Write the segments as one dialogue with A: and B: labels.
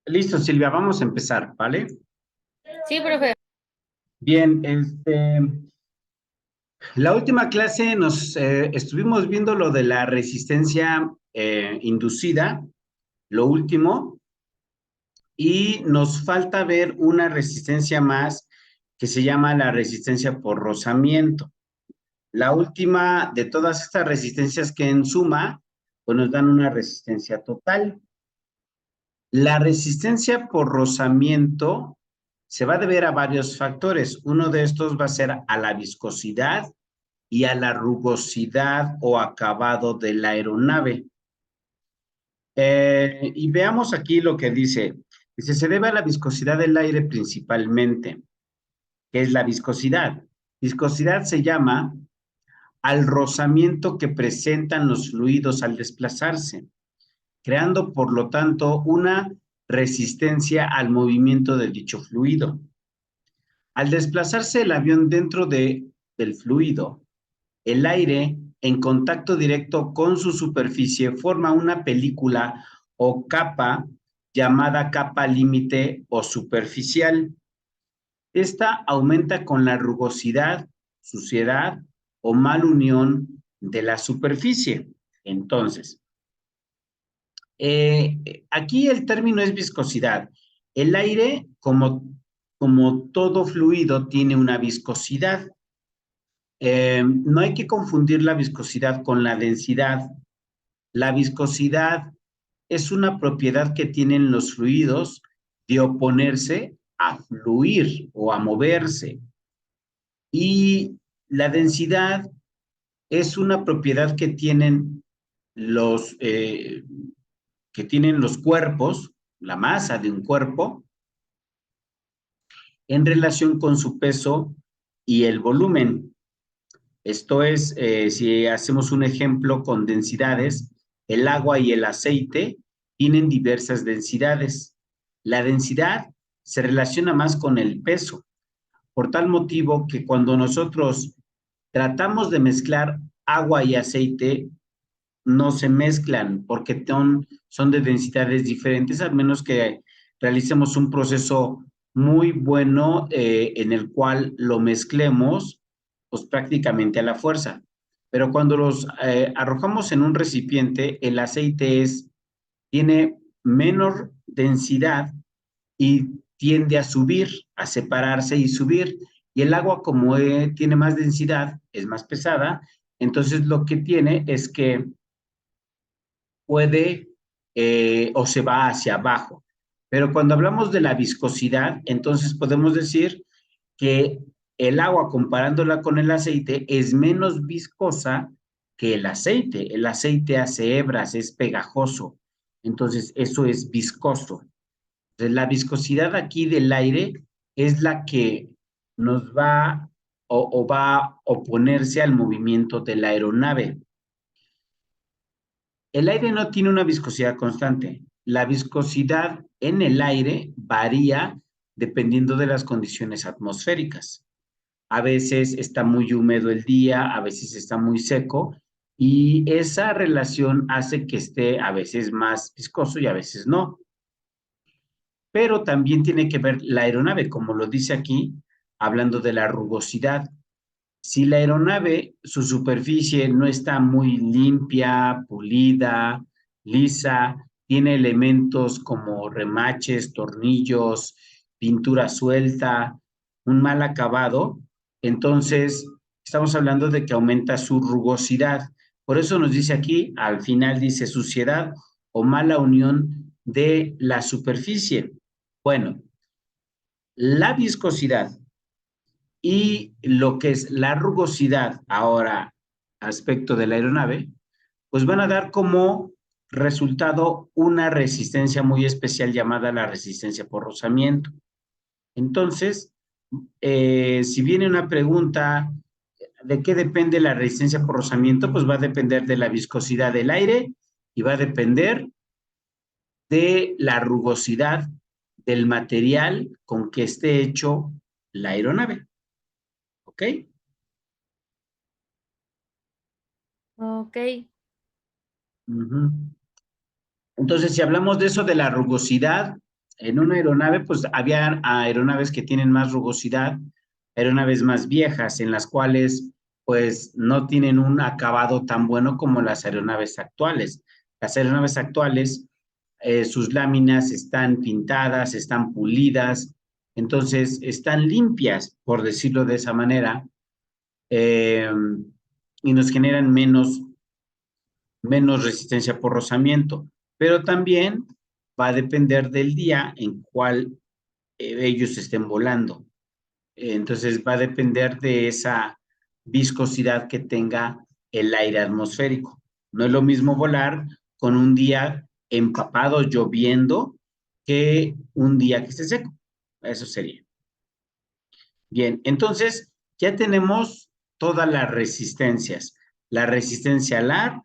A: Listo, Silvia, vamos a empezar, ¿vale?
B: Sí, profe.
A: Bien, la última clase nos estuvimos viendo lo de la resistencia inducida, lo último, y nos falta ver una resistencia más que se llama la resistencia por rozamiento. La última de todas estas resistencias que en suma, pues nos dan una resistencia total. La resistencia por rozamiento se va a deber a varios factores. Uno de estos va a ser a la viscosidad y a la rugosidad o acabado de la aeronave. Y veamos aquí lo que dice. Dice, se debe a la viscosidad del aire principalmente. ¿Qué es la viscosidad? Viscosidad se llama al rozamiento que presentan los fluidos al desplazarse, creando por lo tanto una resistencia al movimiento de dicho fluido. Al desplazarse el avión del fluido, el aire en contacto directo con su superficie forma una película o capa llamada capa límite o superficial. Esta aumenta con la rugosidad, suciedad o mal unión de la superficie. Entonces, aquí el término es viscosidad. El aire, como todo fluido, tiene una viscosidad. No hay que confundir la viscosidad con la densidad. La viscosidad es una propiedad que tienen los fluidos de oponerse a fluir o a moverse. Y la densidad es una propiedad los, eh, que tienen los cuerpos, la masa de un cuerpo, en relación con su peso y el volumen. Esto es, si hacemos un ejemplo con densidades, el agua y el aceite tienen diversas densidades. La densidad se relaciona más con el peso, por tal motivo que cuando nosotros tratamos de mezclar agua y aceite, no se mezclan porque son de densidades diferentes, al menos que realicemos un proceso muy bueno en el cual lo mezclemos, pues prácticamente a la fuerza. Pero cuando los arrojamos en un recipiente, el aceite tiene menor densidad y tiende a subir, a separarse y subir. Y el agua, como tiene más densidad, es más pesada, entonces lo que tiene es que puede o se va hacia abajo. Pero cuando hablamos de la viscosidad, entonces podemos decir que el agua, comparándola con el aceite, es menos viscosa que el aceite. El aceite hace hebras, es pegajoso. Entonces, eso es viscoso. Entonces, la viscosidad aquí del aire es la que nos va o va a oponerse al movimiento de la aeronave. El aire no tiene una viscosidad constante. La viscosidad en el aire varía dependiendo de las condiciones atmosféricas. A veces está muy húmedo el día, a veces está muy seco, y esa relación hace que esté a veces más viscoso y a veces no. Pero también tiene que ver la aeronave, como lo dice aquí, hablando de la rugosidad. Si la aeronave, su superficie no está muy limpia, pulida, lisa, tiene elementos como remaches, tornillos, pintura suelta, un mal acabado, entonces estamos hablando de que aumenta su rugosidad. Por eso nos dice aquí, al final dice suciedad o mala unión de la superficie. Bueno, la viscosidad y lo que es la rugosidad ahora, aspecto de la aeronave, pues van a dar como resultado una resistencia muy especial llamada la resistencia por rozamiento. Entonces, si viene una pregunta de qué depende la resistencia por rozamiento, pues va a depender de la viscosidad del aire y va a depender de la rugosidad del material con que esté hecho la aeronave. ¿Ok?
B: Ok.
A: Uh -huh. Entonces, si hablamos de eso, de la rugosidad, En una aeronave, pues había aeronaves que tienen más rugosidad, aeronaves más viejas, en las cuales pues no tienen un acabado tan bueno como las aeronaves actuales. Las aeronaves actuales, sus láminas están pintadas, están pulidas, entonces están limpias, por decirlo de esa manera, eh, y nos generan menos resistencia por rozamiento, pero también va a depender del día en cual ellos estén volando. Entonces va a depender de esa viscosidad que tenga el aire atmosférico. No es lo mismo volar con un día empapado, lloviendo, que un día que esté seco. Eso sería. Bien, entonces ya tenemos todas las resistencias. La resistencia alar,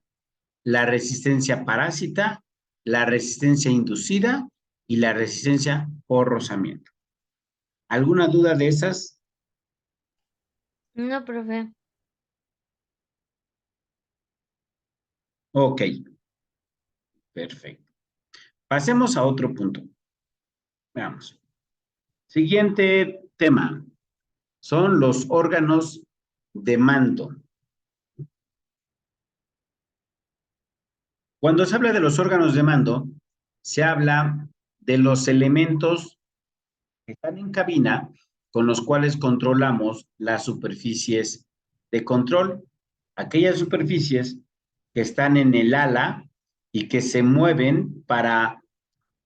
A: la resistencia parásita, la resistencia inducida y la resistencia por rozamiento. ¿Alguna duda de esas?
B: No, profe.
A: Ok, perfecto. Pasemos a otro punto. Veamos. Siguiente tema. Son los órganos de mando. Cuando se habla de los órganos de mando, se habla de los elementos que están en cabina con los cuales controlamos las superficies de control. Aquellas superficies que están en el ala y que se mueven para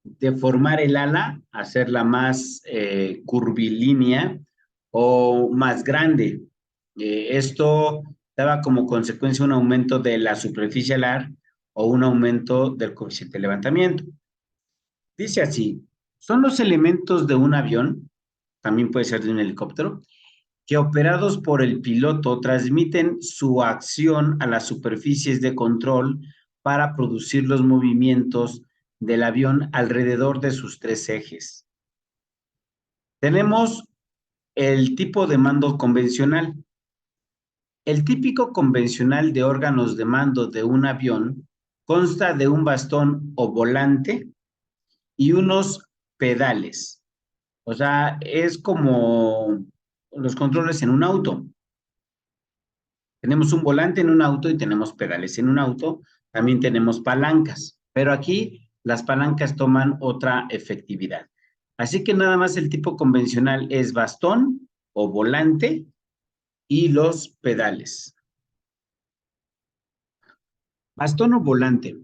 A: deformar el ala, hacerla más curvilínea o más grande. Esto daba como consecuencia un aumento de la superficie alar o un aumento del coeficiente de levantamiento. Dice así, son los elementos de un avión, también puede ser de un helicóptero, que operados por el piloto transmiten su acción a las superficies de control para producir los movimientos del avión alrededor de sus tres ejes. Tenemos el tipo de mando convencional. El típico convencional de órganos de mando de un avión consta de un bastón o volante y unos pedales. O sea, es como los controles en un auto. Tenemos un volante en un auto y tenemos pedales en un auto. También tenemos palancas, pero aquí las palancas toman otra efectividad. Así que nada más el tipo convencional es bastón o volante y los pedales. Bastón o volante.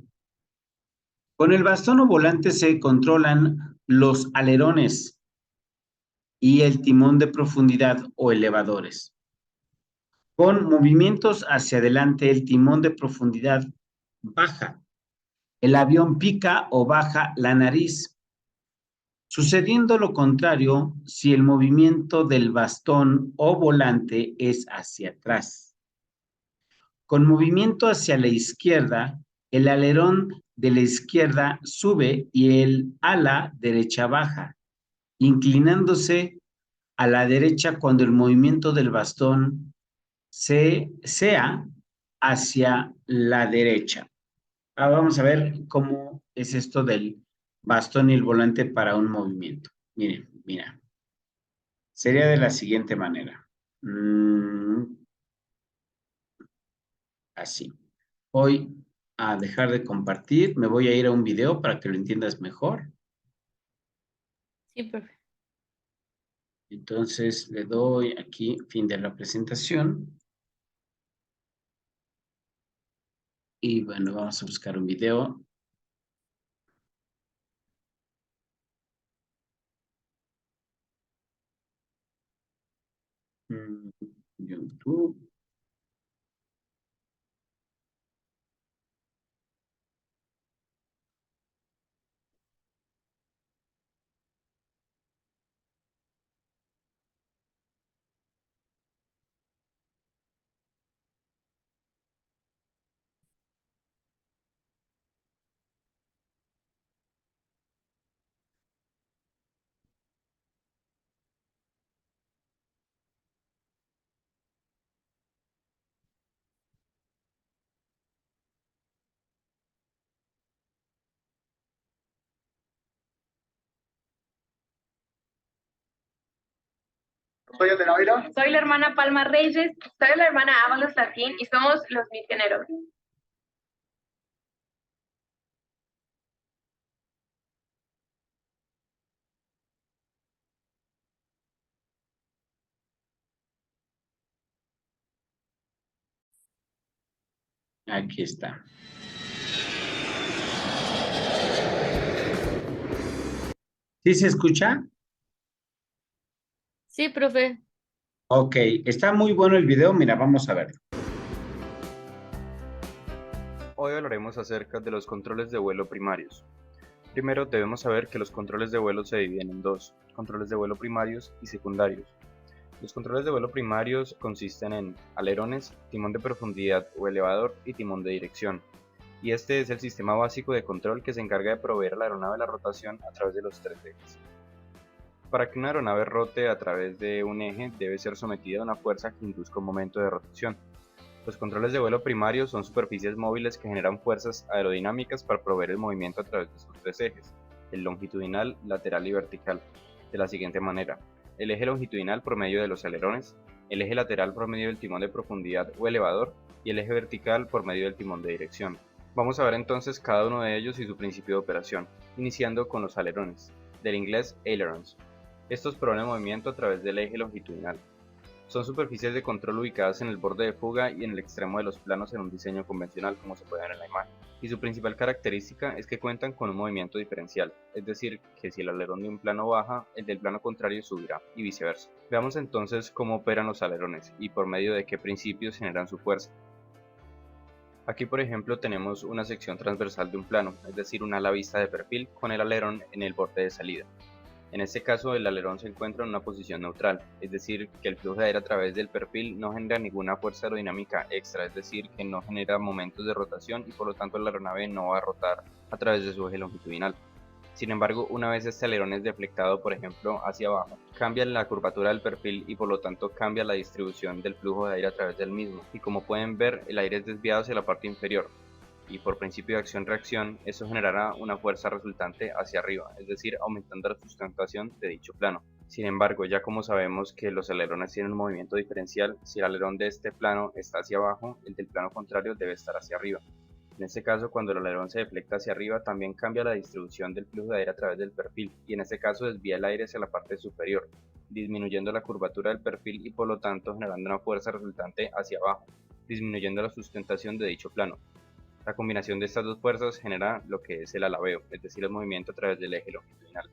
A: Con el bastón o volante se controlan los alerones y el timón de profundidad o elevadores. Con movimientos hacia adelante, el timón de profundidad baja. El avión pica o baja la nariz. Sucediendo lo contrario, si el movimiento del bastón o volante es hacia atrás. Con movimiento hacia la izquierda, el alerón de la izquierda sube y el ala derecha baja, inclinándose a la derecha cuando el movimiento del bastón sea hacia la derecha. Ahora vamos a ver cómo es esto del bastón y el volante para un movimiento. Miren, mira, sería de la siguiente manera. Así. Voy a dejar de compartir, me voy a ir a un video para que lo entiendas mejor.
B: Sí, profe.
A: Entonces le doy aquí fin de la presentación. Y bueno, vamos a buscar un video. YouTube.
C: Soy el de Ávila.
D: Soy la hermana Palma Reyes. Soy la hermana Ábalos Latín y somos los misioneros.
A: Aquí está. ¿Sí se escucha?
B: Sí, profe.
A: Ok, está muy bueno el video, mira, vamos a verlo.
E: Hoy hablaremos acerca de los controles de vuelo primarios. Primero debemos saber que los controles de vuelo se dividen en dos, controles de vuelo primarios y secundarios. Los controles de vuelo primarios consisten en alerones, timón de profundidad o elevador y timón de dirección. Y este es el sistema básico de control que se encarga de proveer a la aeronave la rotación a través de los tres ejes. Para que una aeronave rote a través de un eje debe ser sometida a una fuerza que induzca un momento de rotación. Los controles de vuelo primarios son superficies móviles que generan fuerzas aerodinámicas para proveer el movimiento a través de sus tres ejes, el longitudinal, lateral y vertical, de la siguiente manera: el eje longitudinal por medio de los alerones, el eje lateral por medio del timón de profundidad o elevador y el eje vertical por medio del timón de dirección. Vamos a ver entonces cada uno de ellos y su principio de operación, iniciando con los alerones, del inglés ailerons. Estos proveen el movimiento a través del eje longitudinal. Son superficies de control ubicadas en el borde de fuga y en el extremo de los planos en un diseño convencional, como se puede ver en la imagen. Y su principal característica es que cuentan con un movimiento diferencial, es decir, que si el alerón de un plano baja, el del plano contrario subirá, y viceversa. Veamos entonces cómo operan los alerones y por medio de qué principios generan su fuerza. Aquí por ejemplo tenemos una sección transversal de un plano, es decir, un ala vista de perfil con el alerón en el borde de salida. En este caso el alerón se encuentra en una posición neutral, es decir, que el flujo de aire a través del perfil no genera ninguna fuerza aerodinámica extra, es decir, que no genera momentos de rotación y por lo tanto la aeronave no va a rotar a través de su eje longitudinal. Sin embargo, una vez este alerón es deflectado, por ejemplo, hacia abajo, cambia la curvatura del perfil y por lo tanto cambia la distribución del flujo de aire a través del mismo. Y como pueden ver, el aire es desviado hacia la parte inferior, y por principio de acción-reacción, eso generará una fuerza resultante hacia arriba, es decir, aumentando la sustentación de dicho plano. Sin embargo, ya como sabemos que los alerones tienen un movimiento diferencial, si el alerón de este plano está hacia abajo, el del plano contrario debe estar hacia arriba. En este caso, cuando el alerón se deflecta hacia arriba, también cambia la distribución del flujo de aire a través del perfil, y en este caso desvía el aire hacia la parte superior, disminuyendo la curvatura del perfil y por lo tanto generando una fuerza resultante hacia abajo, disminuyendo la sustentación de dicho plano. La combinación de estas dos fuerzas genera lo que es el alabeo, es decir, el movimiento a través del eje longitudinal.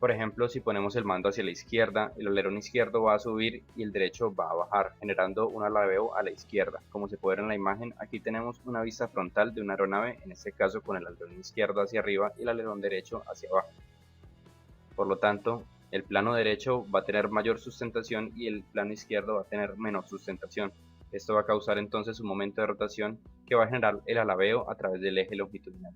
E: Por ejemplo, si ponemos el mando hacia la izquierda, el alerón izquierdo va a subir y el derecho va a bajar, generando un alabeo a la izquierda. Como se puede ver en la imagen, aquí tenemos una vista frontal de una aeronave, en este caso con el alerón izquierdo hacia arriba y el alerón derecho hacia abajo. Por lo tanto, el plano derecho va a tener mayor sustentación y el plano izquierdo va a tener menor sustentación. Esto va a causar entonces un momento de rotación que va a generar el alabeo a través del eje longitudinal.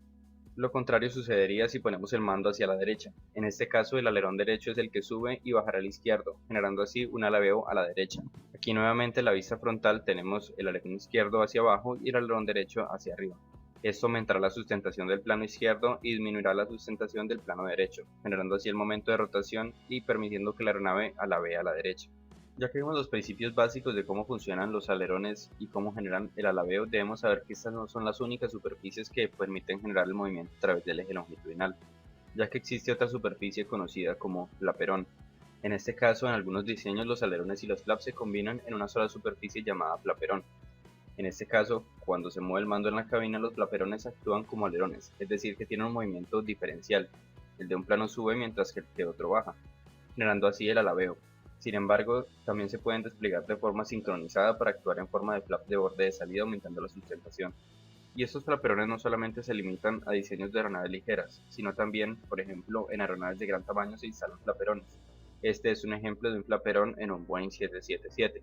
E: Lo contrario sucedería si ponemos el mando hacia la derecha. En este caso el alerón derecho es el que sube y bajará al izquierdo, generando así un alabeo a la derecha. Aquí nuevamente en la vista frontal tenemos el alerón izquierdo hacia abajo y el alerón derecho hacia arriba. Esto aumentará la sustentación del plano izquierdo y disminuirá la sustentación del plano derecho, generando así el momento de rotación y permitiendo que la aeronave alabee a la derecha. Ya que vimos los principios básicos de cómo funcionan los alerones y cómo generan el alabeo, debemos saber que estas no son las únicas superficies que permiten generar el movimiento a través del eje longitudinal, ya que existe otra superficie conocida como flaperón. En este caso, en algunos diseños los alerones y los flaps se combinan en una sola superficie llamada flaperón. En este caso, cuando se mueve el mando en la cabina, los flaperones actúan como alerones, es decir, que tienen un movimiento diferencial. El de un plano sube mientras que el de otro baja, generando así el alabeo. Sin embargo, también se pueden desplegar de forma sincronizada para actuar en forma de flap de borde de salida aumentando la sustentación. Y estos flaperones no solamente se limitan a diseños de aeronaves ligeras, sino también, por ejemplo, en aeronaves de gran tamaño se instalan flaperones. Este es un ejemplo de un flaperón en un Boeing 777.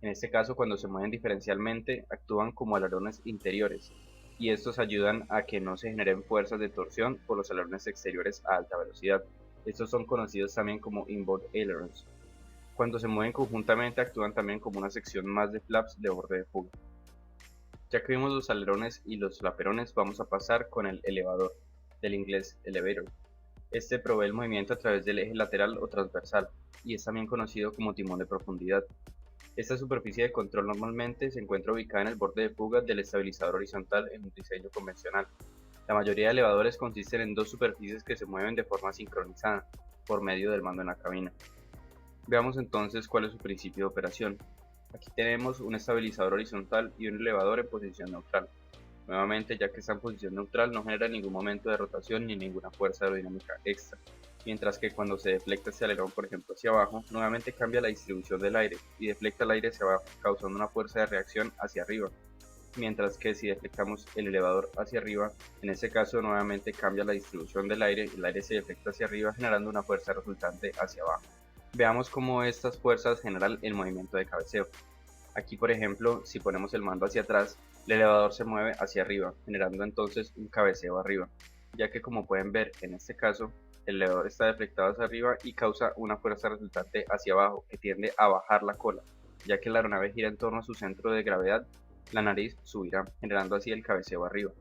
E: En este caso, cuando se mueven diferencialmente, actúan como alerones interiores, y estos ayudan a que no se generen fuerzas de torsión por los alerones exteriores a alta velocidad. Estos son conocidos también como inboard ailerons. Cuando se mueven conjuntamente actúan también como una sección más de flaps de borde de fuga. Ya que vimos los alerones y los flaperones, vamos a pasar con el elevador, del inglés elevator. Este provee el movimiento a través del eje lateral o transversal, y es también conocido como timón de profundidad. Esta superficie de control normalmente se encuentra ubicada en el borde de fuga del estabilizador horizontal en un diseño convencional. La mayoría de elevadores consisten en dos superficies que se mueven de forma sincronizada, por medio del mando en la cabina. Veamos entonces cuál es su principio de operación. Aquí tenemos un estabilizador horizontal y un elevador en posición neutral. Nuevamente, ya que está en posición neutral, no genera ningún momento de rotación ni ninguna fuerza aerodinámica extra, mientras que cuando se deflecta este alerón, por ejemplo, hacia abajo, nuevamente cambia la distribución del aire y deflecta el aire hacia abajo, causando una fuerza de reacción hacia arriba, mientras que si deflectamos el elevador hacia arriba, en este caso nuevamente cambia la distribución del aire y el aire se deflecta hacia arriba, generando una fuerza resultante hacia abajo. Veamos cómo estas fuerzas generan el movimiento de cabeceo. Aquí, por ejemplo, si ponemos el mando hacia atrás, el elevador se mueve hacia arriba, generando entonces un cabeceo arriba, ya que como pueden ver en este caso, el elevador está deflectado hacia arriba y causa una fuerza resultante hacia abajo que tiende a bajar la cola, ya que la aeronave gira en torno a su centro de gravedad, la nariz subirá, generando así el cabeceo arriba,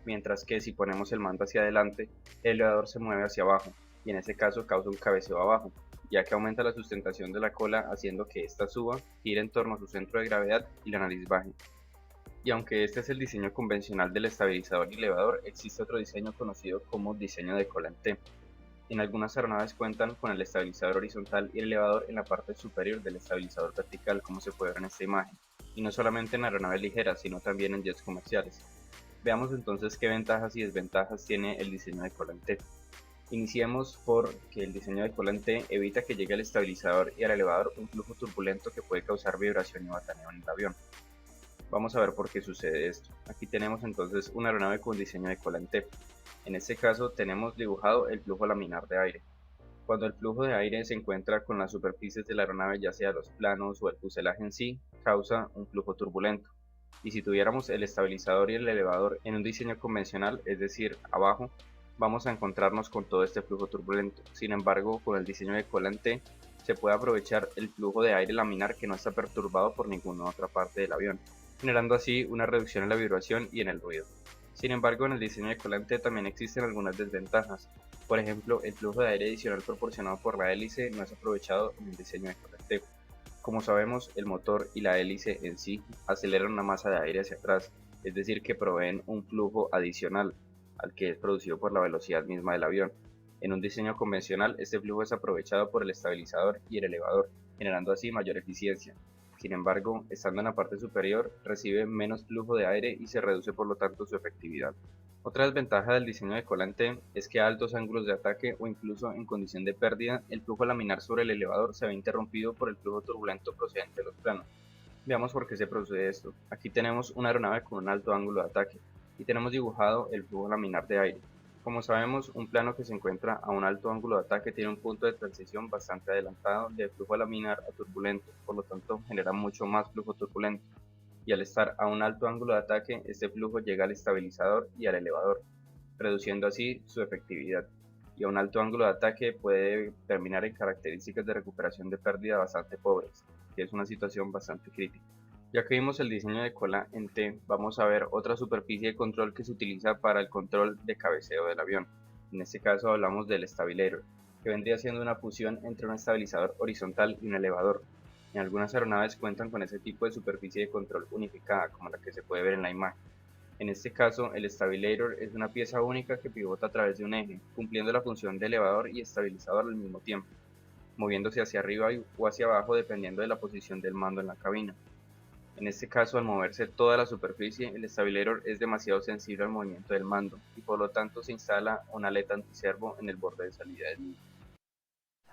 E: mientras que si ponemos el mando hacia adelante, el elevador se mueve hacia abajo, y en este caso causa un cabeceo abajo, ya que aumenta la sustentación de la cola haciendo que ésta suba, gire en torno a su centro de gravedad y la nariz baje. Y aunque este es el diseño convencional del estabilizador y elevador, existe otro diseño conocido como diseño de cola en T. En algunas aeronaves cuentan con el estabilizador horizontal y el elevador en la parte superior del estabilizador vertical, como se puede ver en esta imagen, y no solamente en aeronaves ligeras, sino también en jets comerciales. Veamos entonces qué ventajas y desventajas tiene el diseño de cola en T. Iniciemos por que el diseño de cola en T evita que llegue al estabilizador y al elevador un flujo turbulento que puede causar vibración y bataneo en el avión. Vamos a ver por qué sucede esto. Aquí tenemos entonces una aeronave con diseño de cola en T. En este caso tenemos dibujado el flujo laminar de aire. Cuando el flujo de aire se encuentra con las superficies de la aeronave, ya sea los planos o el fuselaje en sí, causa un flujo turbulento. Y si tuviéramos el estabilizador y el elevador en un diseño convencional, es decir, abajo, vamos a encontrarnos con todo este flujo turbulento. Sin embargo, con el diseño de cola en T, se puede aprovechar el flujo de aire laminar que no está perturbado por ninguna otra parte del avión, generando así una reducción en la vibración y en el ruido. Sin embargo, en el diseño de cola en T también existen algunas desventajas. Por ejemplo, el flujo de aire adicional proporcionado por la hélice no es aprovechado en el diseño de cola en T. Como sabemos, el motor y la hélice en sí aceleran una masa de aire hacia atrás, es decir, que proveen un flujo adicional al que es producido por la velocidad misma del avión. En un diseño convencional, este flujo es aprovechado por el estabilizador y el elevador, generando así mayor eficiencia. Sin embargo, estando en la parte superior, recibe menos flujo de aire y se reduce por lo tanto su efectividad. Otra desventaja del diseño de cola en T es que a altos ángulos de ataque o incluso en condición de pérdida, el flujo laminar sobre el elevador se ve interrumpido por el flujo turbulento procedente de los planos. Veamos por qué se produce esto. Aquí tenemos una aeronave con un alto ángulo de ataque y tenemos dibujado el flujo laminar de aire. Como sabemos, un plano que se encuentra a un alto ángulo de ataque tiene un punto de transición bastante adelantado de flujo laminar a turbulento, por lo tanto genera mucho más flujo turbulento. Y al estar a un alto ángulo de ataque, este flujo llega al estabilizador y al elevador, reduciendo así su efectividad. Y a un alto ángulo de ataque puede terminar en características de recuperación de pérdida bastante pobres, que es una situación bastante crítica. Ya que vimos el diseño de cola en T, vamos a ver otra superficie de control que se utiliza para el control de cabeceo del avión. En este caso hablamos del stabilizer, que vendría siendo una fusión entre un estabilizador horizontal y un elevador. En algunas aeronaves cuentan con ese tipo de superficie de control unificada, como la que se puede ver en la imagen. En este caso, el stabilizer es una pieza única que pivota a través de un eje, cumpliendo la función de elevador y estabilizador al mismo tiempo, moviéndose hacia arriba o hacia abajo dependiendo de la posición del mando en la cabina. En este caso, al moverse toda la superficie, el stabilizer es demasiado sensible al movimiento del mando y por lo tanto se instala una aleta antiservo en el borde de salida del mismo.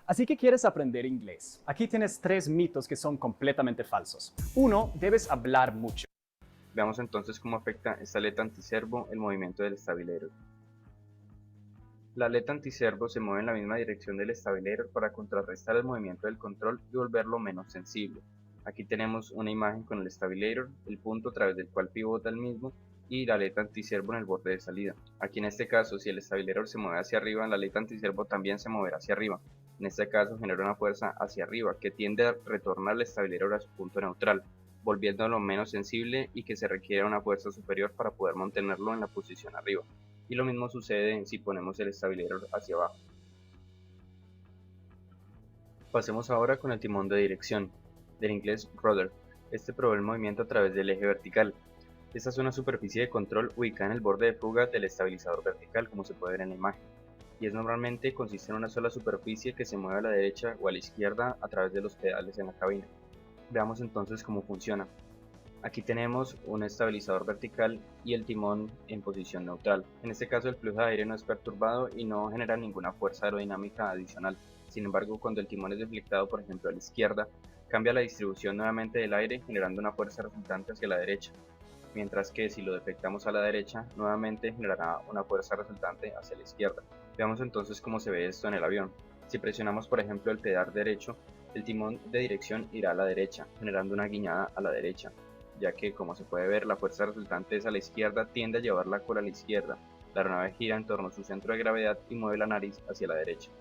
C: Así que quieres aprender inglés. Aquí tienes 3 mitos que son completamente falsos. 1. Debes hablar mucho.
E: Veamos entonces cómo afecta esta aleta antiservo el movimiento del stabilizer. La aleta antiservo se mueve en la misma dirección del stabilizer para contrarrestar el movimiento del control y volverlo menos sensible. Aquí tenemos una imagen con el stabilizer, el punto a través del cual pivota el mismo y la aleta antiservo en el borde de salida. Aquí en este caso, si el stabilizer se mueve hacia arriba, la aleta antiservo también se moverá hacia arriba. En este caso genera una fuerza hacia arriba que tiende a retornar el stabilizer a su punto neutral, volviéndolo menos sensible y que se requiere una fuerza superior para poder mantenerlo en la posición arriba. Y lo mismo sucede si ponemos el stabilizer hacia abajo. Pasemos ahora con el timón de dirección, del inglés rudder. Este provee el movimiento a través del eje vertical. Esta es una superficie de control ubicada en el borde de fuga del estabilizador vertical, como se puede ver en la imagen, y normalmente consiste en una sola superficie que se mueve a la derecha o a la izquierda a través de los pedales en la cabina. Veamos entonces cómo funciona. Aquí tenemos un estabilizador vertical y el timón en posición neutral. En este caso el flujo de aire no es perturbado y no genera ninguna fuerza aerodinámica adicional. Sin embargo, cuando el timón es deflectado, por ejemplo a la izquierda, cambia la distribución nuevamente del aire generando una fuerza resultante hacia la derecha. Mientras que si lo deflectamos a la derecha, nuevamente generará una fuerza resultante hacia la izquierda. Veamos entonces cómo se ve esto en el avión. Si presionamos por ejemplo el pedal derecho, el timón de dirección irá a la derecha, generando una guiñada a la derecha, ya que como se puede ver la fuerza resultante es a la izquierda, tiende a llevar la cola a la izquierda. La aeronave gira en torno a su centro de gravedad y mueve la nariz hacia la derecha.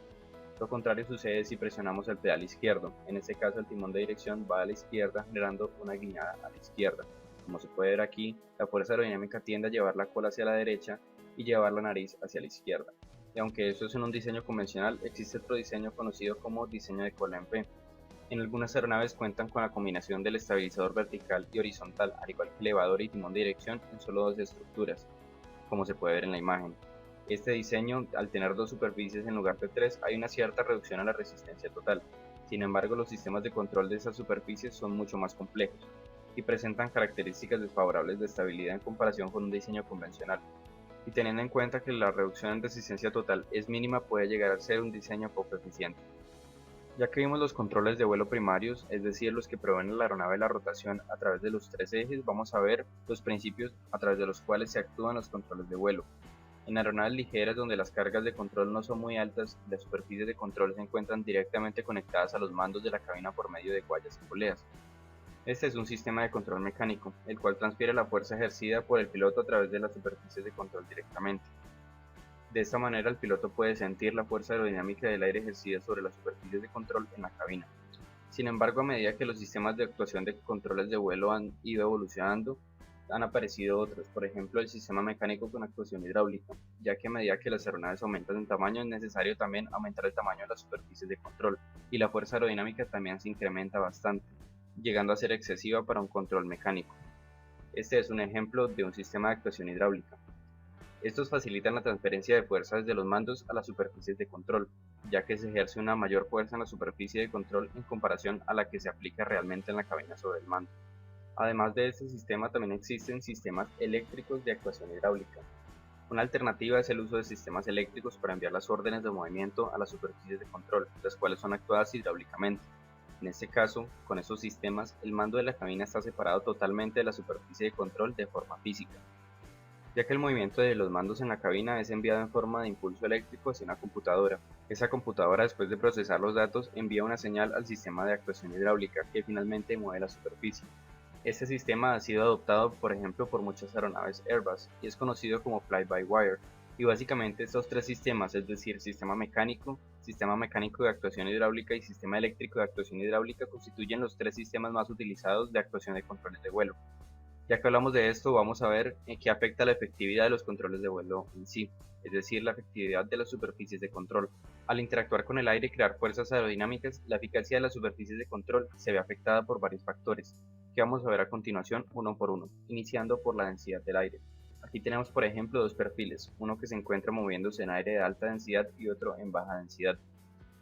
E: Lo contrario sucede si presionamos el pedal izquierdo. En este caso el timón de dirección va a la izquierda, generando una guiñada a la izquierda. Como se puede ver aquí, la fuerza aerodinámica tiende a llevar la cola hacia la derecha y llevar la nariz hacia la izquierda. Y aunque eso es en un diseño convencional, existe otro diseño conocido como diseño de cola en P. En algunas aeronaves cuentan con la combinación del estabilizador vertical y horizontal, al igual que elevador y timón de dirección en solo dos estructuras, como se puede ver en la imagen. Este diseño, al tener dos superficies en lugar de tres, hay una cierta reducción a la resistencia total. Sin embargo, los sistemas de control de esas superficies son mucho más complejos y presentan características desfavorables de estabilidad en comparación con un diseño convencional. Y teniendo en cuenta que la reducción en resistencia total es mínima, puede llegar a ser un diseño poco eficiente. Ya que vimos los controles de vuelo primarios, es decir, los que proveen a la aeronave la rotación a través de los tres ejes, vamos a ver los principios a través de los cuales se actúan los controles de vuelo. En aeronaves ligeras donde las cargas de control no son muy altas, las superficies de control se encuentran directamente conectadas a los mandos de la cabina por medio de guayas y poleas. Este es un sistema de control mecánico, el cual transfiere la fuerza ejercida por el piloto a través de las superficies de control directamente. De esta manera el piloto puede sentir la fuerza aerodinámica del aire ejercida sobre las superficies de control en la cabina. Sin embargo, a medida que los sistemas de actuación de controles de vuelo han ido evolucionando, han aparecido otros, por ejemplo el sistema mecánico con actuación hidráulica, ya que a medida que las aeronaves aumentan en tamaño es necesario también aumentar el tamaño de las superficies de control, y la fuerza aerodinámica también se incrementa bastante, llegando a ser excesiva para un control mecánico. Este es un ejemplo de un sistema de actuación hidráulica. Estos facilitan la transferencia de fuerza desde los mandos a las superficies de control, ya que se ejerce una mayor fuerza en la superficie de control en comparación a la que se aplica realmente en la cabina sobre el mando. Además de este sistema también existen sistemas eléctricos de actuación hidráulica. Una alternativa es el uso de sistemas eléctricos para enviar las órdenes de movimiento a las superficies de control, las cuales son actuadas hidráulicamente. En este caso, con estos sistemas, el mando de la cabina está separado totalmente de la superficie de control de forma física, ya que el movimiento de los mandos en la cabina es enviado en forma de impulso eléctrico hacia una computadora. Esa computadora, después de procesar los datos, envía una señal al sistema de actuación hidráulica que finalmente mueve la superficie. Este sistema ha sido adoptado, por ejemplo, por muchas aeronaves Airbus y es conocido como fly-by-wire. Y básicamente estos tres sistemas, es decir, sistema mecánico de actuación hidráulica y sistema eléctrico de actuación hidráulica, constituyen los tres sistemas más utilizados de actuación de controles de vuelo. Ya que hablamos de esto, vamos a ver en qué afecta la efectividad de los controles de vuelo en sí, es decir, la efectividad de las superficies de control. Al interactuar con el aire y crear fuerzas aerodinámicas, la eficacia de las superficies de control se ve afectada por varios factores, que vamos a ver a continuación uno por uno, iniciando por la densidad del aire. Aquí tenemos por ejemplo dos perfiles, uno que se encuentra moviéndose en aire de alta densidad y otro en baja densidad.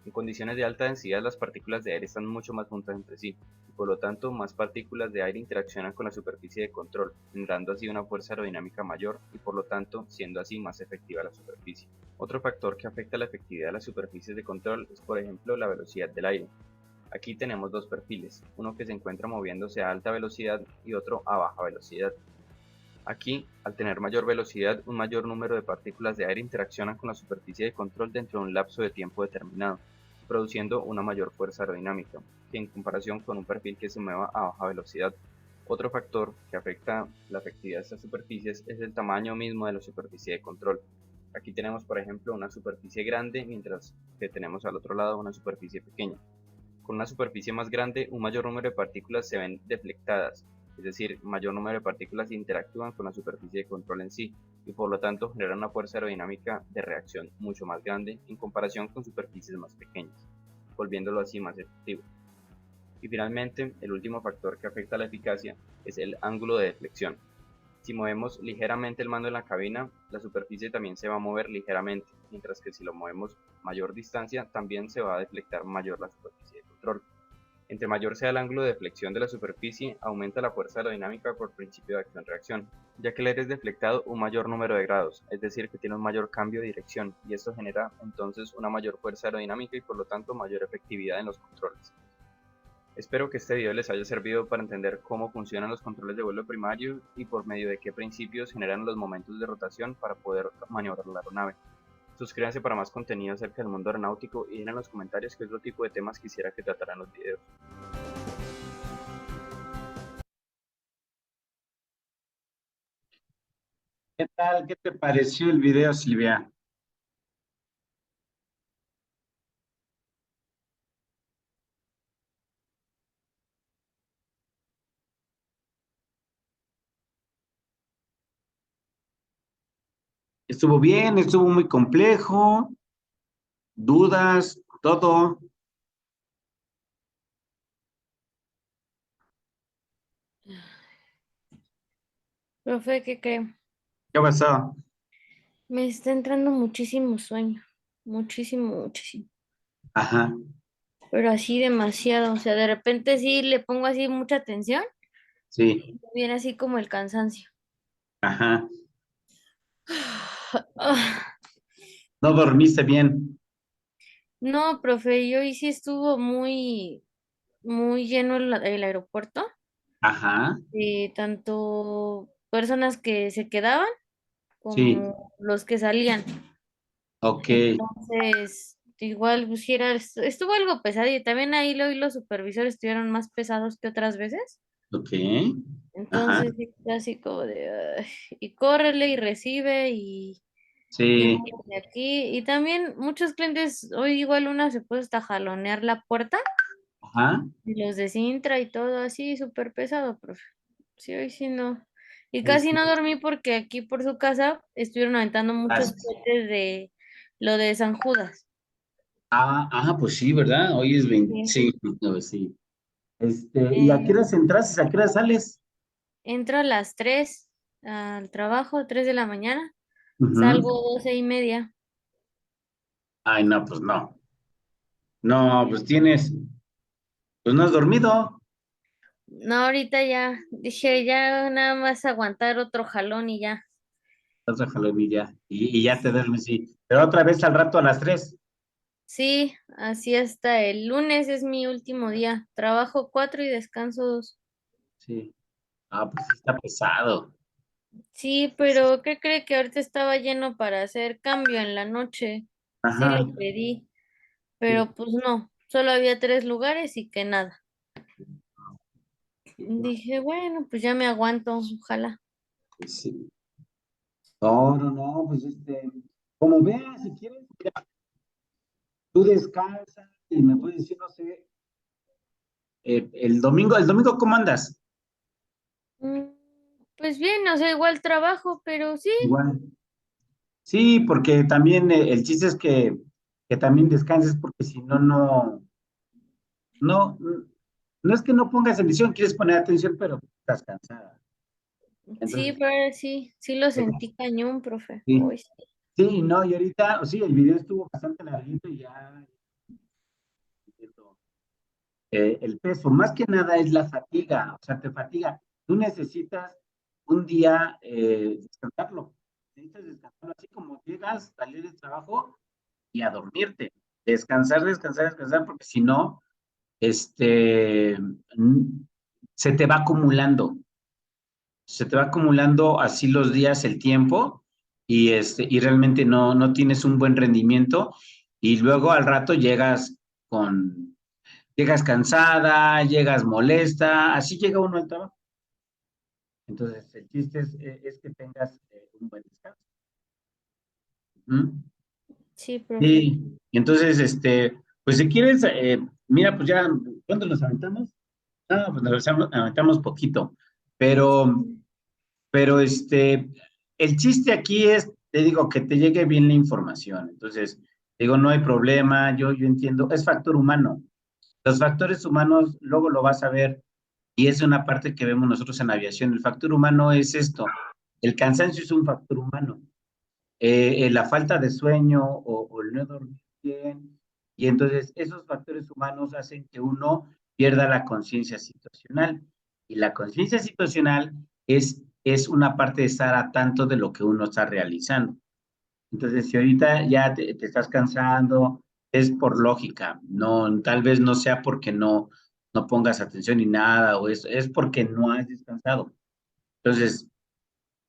E: En condiciones de alta densidad las partículas de aire están mucho más juntas entre sí, y por lo tanto más partículas de aire interaccionan con la superficie de control, generando así una fuerza aerodinámica mayor y por lo tanto siendo así más efectiva la superficie. Otro factor que afecta la efectividad de las superficies de control es por ejemplo la velocidad del aire. Aquí tenemos dos perfiles, uno que se encuentra moviéndose a alta velocidad y otro a baja velocidad. Aquí, al tener mayor velocidad, un mayor número de partículas de aire interaccionan con la superficie de control dentro de un lapso de tiempo determinado, produciendo una mayor fuerza aerodinámica, que en comparación con un perfil que se mueva a baja velocidad. Otro factor que afecta la efectividad de estas superficies es el tamaño mismo de la superficie de control. Aquí tenemos por ejemplo una superficie grande, mientras que tenemos al otro lado una superficie pequeña. Con una superficie más grande, un mayor número de partículas se ven deflectadas, es decir, mayor número de partículas interactúan con la superficie de control en sí, y por lo tanto generan una fuerza aerodinámica de reacción mucho más grande en comparación con superficies más pequeñas. volviéndolo así más efectivo. Y finalmente, el último factor que afecta a la eficacia es el ángulo de deflexión. Si movemos ligeramente el mando en la cabina, la superficie también se va a mover ligeramente, mientras que si lo movemos mayor distancia, también se va a deflectar mayor la superficie de control. Entre mayor sea el ángulo de deflexión de la superficie, aumenta la fuerza aerodinámica por principio de acción-reacción, ya que el aire es deflectado un mayor número de grados, es decir, que tiene un mayor cambio de dirección, y esto genera entonces una mayor fuerza aerodinámica y por lo tanto mayor efectividad en los controles. Espero que este video les haya servido para entender cómo funcionan los controles de vuelo primario y por medio de qué principios generan los momentos de rotación para poder maniobrar la aeronave. Suscríbanse para más contenido acerca del mundo aeronáutico y dejen en los comentarios qué otro tipo de temas quisiera que trataran los videos.
A: ¿Qué tal? ¿Qué te pareció el video, Silvia? Estuvo bien, estuvo muy complejo, dudas, todo.
B: Profe, ¿qué cree?
A: ¿Qué pasó?
B: Me está entrando muchísimo sueño. Muchísimo, muchísimo.
A: Ajá,
B: Pero así demasiado. O sea, de repente sí le pongo así mucha atención.
A: sí,
B: Viene así como el cansancio.
A: ajá.
B: Ah,
A: ¿No dormiste bien?
B: no, profe, y hoy sí estuvo muy lleno el aeropuerto.
A: Ajá,
B: Tanto personas que se quedaban
A: sí,
B: como los que salían.
A: ok,
B: Entonces, igual pues, sí estuvo algo pesado y también ahí los supervisores estuvieron más pesados que otras veces.
A: ok, ajá,
B: Entonces, sí, fue así como de, "Ay", y córrele y recibe y
A: sí,
B: mueve de aquí. Y también muchos clientes, hoy igual una se puede hasta jalonear la puerta
A: ajá.
B: y los de Sintra y todo así, súper pesado, profe. Sí, hoy sí no. Y
A: Ahí
B: casi
A: sí,
B: no dormí porque aquí por su casa estuvieron aventando muchos
A: gracias.
B: cohetes de lo de San Judas.
A: Pues sí, ¿verdad? Hoy es 20,
B: Sí.
A: sí, no, sí. ¿Y a qué
B: Eh,
A: horas entras? ¿A qué horas sales?
B: Entro a las 3 al trabajo, 3 de la mañana,
A: Ujú.
B: salgo 12:30.
A: Ay, no, pues no. No, pues pues no has dormido.
B: No, ahorita ya, dije ya nada más aguantar otro jalón y ya.
A: Vas a jalón y ya te duermes, sí. Pero otra vez al rato a las 3.
B: Sí, así hasta el lunes es mi último día. Trabajo 4 y descanso 2.
A: Sí. Pues sí está pesado.
B: Sí, pero ¿qué cree que ahorita estaba lleno para hacer cambio en la noche? Sí
A: Ajá.
B: lo pedí,
A: Sí,
B: pero pues no, solo había 3 lugares y que nada.
A: sí, no,
B: Dije, bueno, pues ya me aguanto, ojalá.
A: pues sí. No, no, no, pues como veas, si quieres, mira, tú descansas y me puedes decir, no sé, el domingo, ¿cómo andas?
B: Mm, Pues bien, o sea, igual trabajo, pero sí,
A: Igual. Sí, porque también el chiste es que también descanses, porque si no, no, no es que no pongas atención, quieres poner atención, pero estás cansada.
B: sí,
A: Entonces,
B: pero sí lo sentí cañón, profe.
A: sí,
B: Uy, sí.
A: sí, no, y ahorita, sí, el video estuvo bastante larguito y ya entiendo, el peso, más que nada es la fatiga, o sea, te fatiga. Tú necesitas un día descansarlo, necesitas descansarlo así como llegas, salir del trabajo y a dormirte. Descansar, descansar, descansar, porque si no, se te va acumulando, se te va acumulando así los días, el tiempo, y realmente no tienes un buen rendimiento, y luego al rato llegas cansada, llegas molesta, así llega uno al trabajo. Entonces, el chiste es que tengas un buen descanso. ¿Mm?
B: Sí, profe.
A: Sí, y entonces, pues si quieres, mira, pues ya, ¿cuánto nos aventamos? Pues nos aventamos poquito, pero,
B: Sí.
A: pero el chiste aquí es, te digo, que te llegue bien la información. Entonces, Digo, no hay problema, yo entiendo, es factor humano. Los factores humanos, luego lo vas a ver, y es una parte que vemos nosotros en aviación. El factor humano es esto, el cansancio es un factor humano. La falta de sueño o el no dormir bien, y entonces esos factores humanos hacen que uno pierda la conciencia situacional. Y la conciencia situacional es una parte de estar a tanto de lo que uno está realizando. Entonces, si ahorita ya te estás cansando, es por lógica, no, tal vez no sea porque no pongas atención ni nada, o es porque no has descansado. Entonces,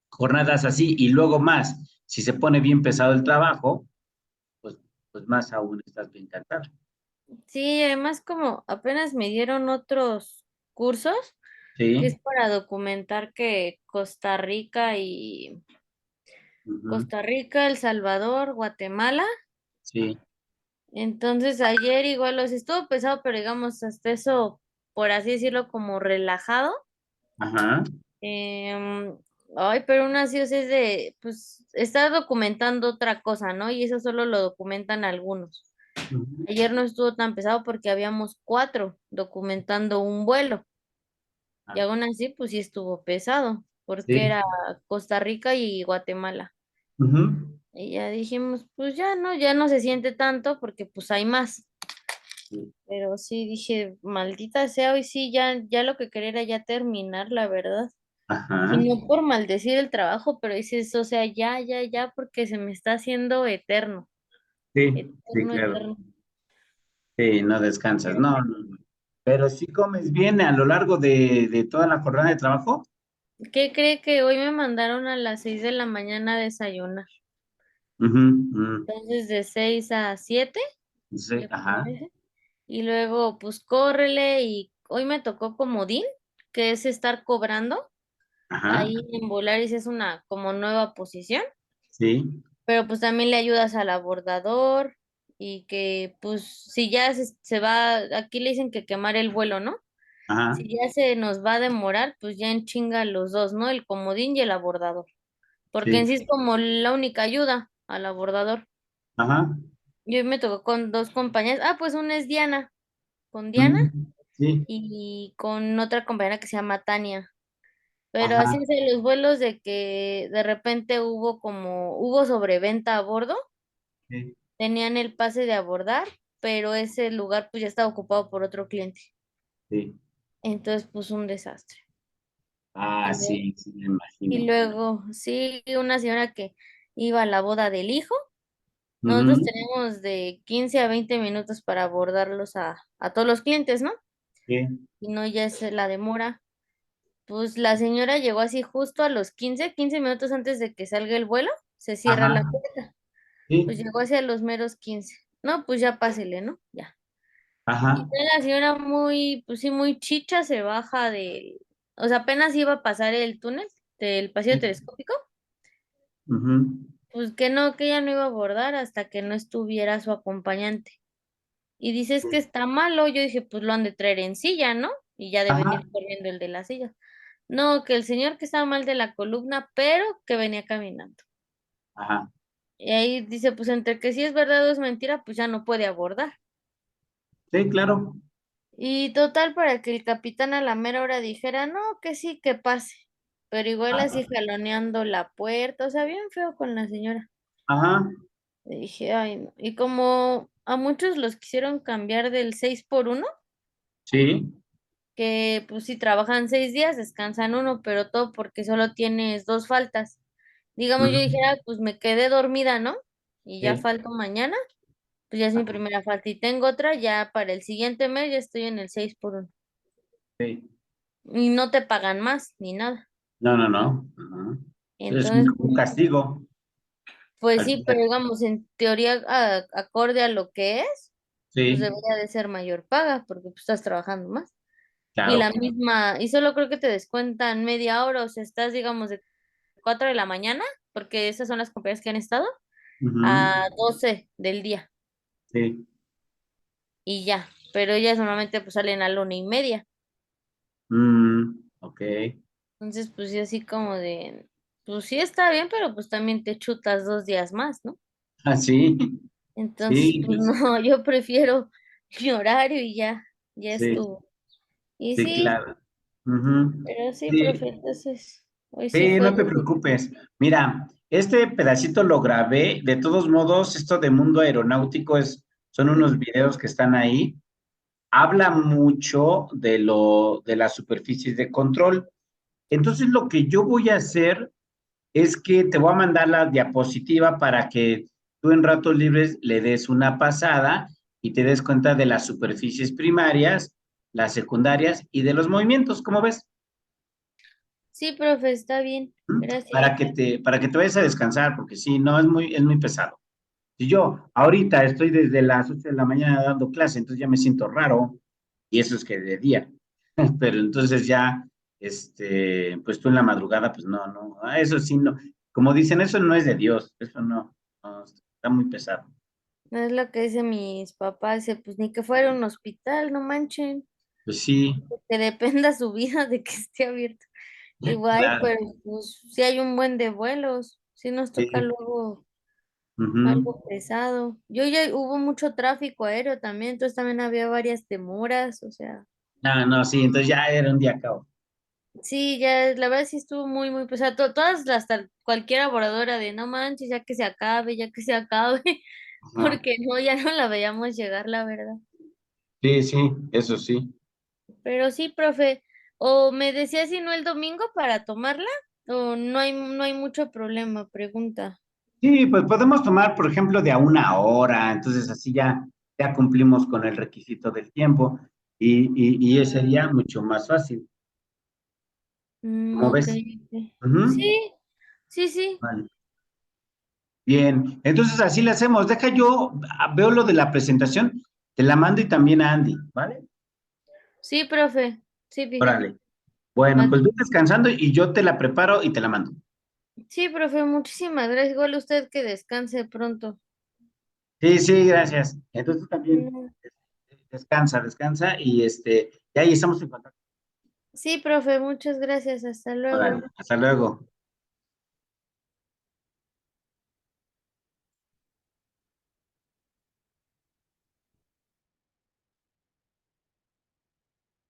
A: jornadas así, y luego más, si se pone bien pesado el trabajo, pues, pues más aún estás bien cansado.
B: Sí, además como apenas me dieron otros cursos que es
A: Sí,
B: para documentar que
A: ujú,
B: Costa Rica, El Salvador, Guatemala.
A: sí,
B: Entonces ayer igual los estuvo pesado, pero digamos hasta eso, por así decirlo, como relajado.
A: ajá,
B: Em, Ay, pero aún así, o sea, es de, pues, está documentando otra cosa, ¿no? Y eso solo lo documentan algunos.
A: ujú,
B: Ayer no estuvo tan pesado porque habíamos 4 documentando un vuelo. Y
A: ah,
B: aún así, pues sí estuvo pesado, porque
A: sí,
B: era Costa Rica y Guatemala.
A: ujú,
B: Y ya dijimos, pues ya no se siente tanto porque pues hay más.
A: sí,
B: Pero sí dije, maldita sea, hoy sí, ya lo que quería era ya terminar, la verdad. Y
A: ajá,
B: no por maldecir el trabajo, pero dices, o sea, ya, porque se me está haciendo eterno,
A: sí, sí,
B: eterno,
A: claro,
B: eterno.
A: sí, no descansas, no. Pero sí comes bien a lo largo de toda la jornada de trabajo.
B: ¿Qué cree que hoy me mandaron a las 6 de la mañana a desayunar?
A: Ujú, ujú,
B: Entonces de 6 a 7
A: sí,
B: ya como
A: ajá,
B: ese. Y luego, pues córrele y hoy me tocó comodín, que es estar cobrando.
A: ajá,
B: Ahí en Volaris es una como nueva posición,
A: sí,
B: pero pues también le ayudas al abordador y que pues si ya se va, aquí le dicen que quemar el vuelo, ¿no?
A: ajá,
B: Si ya se nos va a demorar, pues ya en chinga los dos, ¿no? El comodín y el abordador, porque en
A: sí,
B: sí es como la única ayuda al abordador.
A: ajá,
B: Y hoy me tocó con 2 compañeras, pues una es Diana, con Diana
A: mm, sí,
B: y con otra compañera que se llama Tania. Pero así
A: ajá,
B: es de los vuelos de que de repente hubo sobreventa a bordo,
A: sí,
B: tenían el pase de abordar, pero ese lugar pues ya estaba ocupado por otro cliente.
A: sí.
B: Entonces, pues un desastre.
A: Ah,
B: Y luego,
A: sí, sí, me
B: y
A: imagino.
B: luego, sí, una señora que iba a la boda del hijo, nosotros
A: Ujú,
B: tenemos de 15 a 20 minutos para abordarlos a todos los clientes, ¿no?
A: sí,
B: Y no, ya es la demora. Pues la señora llegó así justo a los 15 minutos antes de que salga el vuelo, se cierra la
A: ajá,
B: puerta. Pues
A: sí,
B: llegó hacia los meros 15. No, pues ya pásele, ¿no? Ya. Y
A: ajá,
B: la señora muy, pues sí, muy chicha se baja o sea, apenas iba a pasar el túnel del pasillo
A: sí,
B: telescópico,
A: ujú,
B: pues que no, que ella no iba a abordar hasta que no estuviera su acompañante. Y dice, es que está malo. Yo dije, pues lo han de traer en silla, ¿no? Y ya de
A: ajá,
B: venir corriendo el de la silla. No, que el señor que estaba mal de la columna, pero que venía caminando.
A: ajá,
B: Y ahí dice, pues entre que si es verdad o es mentira, pues ya no puede abordar.
A: sí, claro,
B: Y total, para que el capitán a la mera hora dijera, no, que sí, que pase. Pero igual
A: ajá,
B: así jaloneando la puerta, o sea, bien feo con la señora.
A: ajá,
B: Y dije, ay, no. Y como a muchos los quisieron cambiar del 6 por 1,
A: sí,
B: que pues si trabajan 6 días, descansan uno, pero todo porque solo tienes 2 faltas. Digamos, yo
A: ujú,
B: dijera, pues me quedé dormida, ¿no? Y ya
A: sí,
B: falto mañana, pues ya es mi
A: ajá,
B: primera falta. Y tengo otra, ya para el siguiente mes ya estoy en el 6 por 1.
A: sí.
B: Y no te pagan más ni nada.
A: No, no, no, ajá. Es
B: Entonces,
A: un castigo,
B: pues
A: al
B: sí, pero
A: final.
B: digamos, en teoría, acorde a lo que es, pues
A: Sí,
B: debería de ser mayor paga, porque pues estás trabajando más. Y
A: claro,
B: la
A: claro.
B: misma, y solo creo que te descuentan media hora, o sea, estás, digamos, de 4 de la mañana, porque esas son las compañías que han estado,
A: Ujú,
B: a 12 del día,
A: sí,
B: y ya. Pero ellas normalmente pues salen a la 1:30.
A: ok.
B: Entonces, pues sí, así como de, pues sí está bien, pero pues también te chutas 2 días más, ¿no?
A: Ah, sí,
B: Entonces,
A: Sí,
B: pues
A: pues,
B: no, yo prefiero mi horario y ya
A: sí,
B: estuvo. Y
A: sí,
B: sí,
A: claro. Ujú.
B: pero sí, profe,
A: Sí,
B: entonces, hoy sí
A: sí,
B: fue
A: no te
B: difícil.
A: preocupes. Mira, este pedacito lo grabé. De todos modos, esto de mundo aeronáutico son unos videos que están ahí. Habla mucho de las superficies de control. Entonces, lo que yo voy a hacer es que te voy a mandar la diapositiva para que tú en ratos libres le des una pasada y te des cuenta de las superficies primarias, las secundarias y de los movimientos, ¿cómo ves?
B: Sí, profe, está bien.
A: ¿Mm?
B: Gracias.
A: Para que te vayas a descansar, porque sí, no, es muy pesado. Si yo ahorita estoy desde las 8 de la mañana dando clase, entonces ya me siento raro, y eso es que de día, pero entonces ya, pues tú en la madrugada, pues no, no, eso sí, no, como dicen, eso no es de Dios, eso no, no, está muy pesado.
B: No es lo que dicen mis papás, dice, pues ni que fuera un hospital, no manchen,
A: Pues sí,
B: que dependa su vida de que esté abierto. Igual,
A: claro,
B: pero pues si hay un buen de vuelos, si nos
A: sí,
B: toca luego
A: ujú.
B: algo pesado. Yo ya hubo mucho tráfico aéreo también, entonces también había varias demoras, o sea,
A: No, no, sí, entonces ya era un día cao.
B: sí, ya la verdad sí estuvo muy, muy pesado. Todas, hasta cualquier laboradora de no manches, ya que se acabe,
A: Ajá.
B: porque no, ya no la veíamos llegar, la verdad.
A: Sí, sí, eso sí.
B: Pero sí, profe, o me decía si no el domingo para tomarla, o no hay mucho problema, pregunta.
A: Sí, pues podemos tomar, por ejemplo, de a una hora, entonces así ya cumplimos con el requisito del tiempo y ese
B: Ah,
A: día mucho más fácil. ¿Cómo
B: ok,
A: ves?
B: ok.
A: Ujú.
B: Sí, sí, sí.
A: Vale. Bien, entonces así le hacemos. Deja yo, veo lo de la presentación, te la mando y también a Andy, ¿vale?
B: Sí, profe. Sí, fíjate.
A: Órale. Bueno,
B: Va
A: pues
B: que-
A: ve descansando y yo te la preparo y te la mando.
B: Sí, profe, muchísimas gracias. Igual usted que descanse pronto.
A: Sí, sí, gracias. Entonces tú también
B: No.
A: descansa, descansa y ya ahí estamos en contacto.
B: Sí, profe, muchas gracias. Hasta luego.
A: Órale, hasta luego.